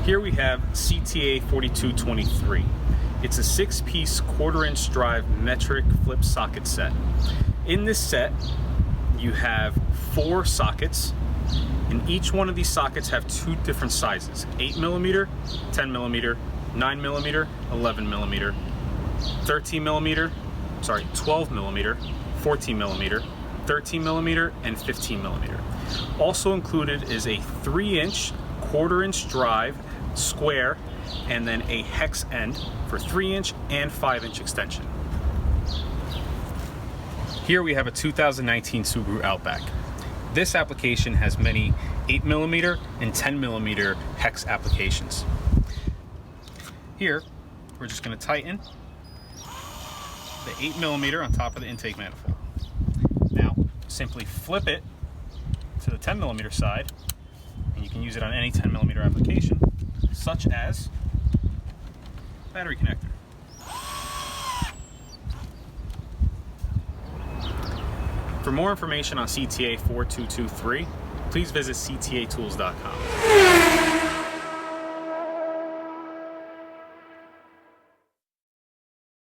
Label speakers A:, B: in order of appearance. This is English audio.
A: Here we have CTA 4223. It's a 6-piece 1/4-inch drive metric flip socket set. In this set, you have 4 sockets, and each one of these sockets have 2 different sizes: 8mm, 10mm, 9mm, 11mm, 13mm, 12mm, 14mm, 13mm, and 15mm. Also included is a 3-inch 1/4-inch drive square, and then a hex end for 3-inch and 5-inch extension. Here we have a 2019 Subaru Outback. This application has many 8mm and 10mm hex applications. Here, we're just going to tighten the 8mm on top of the intake manifold. Now, simply flip it to the 10mm side, and you can use it on any 10mm application, such as battery connector. For more information on CTA 4223, please visit ctatools.com.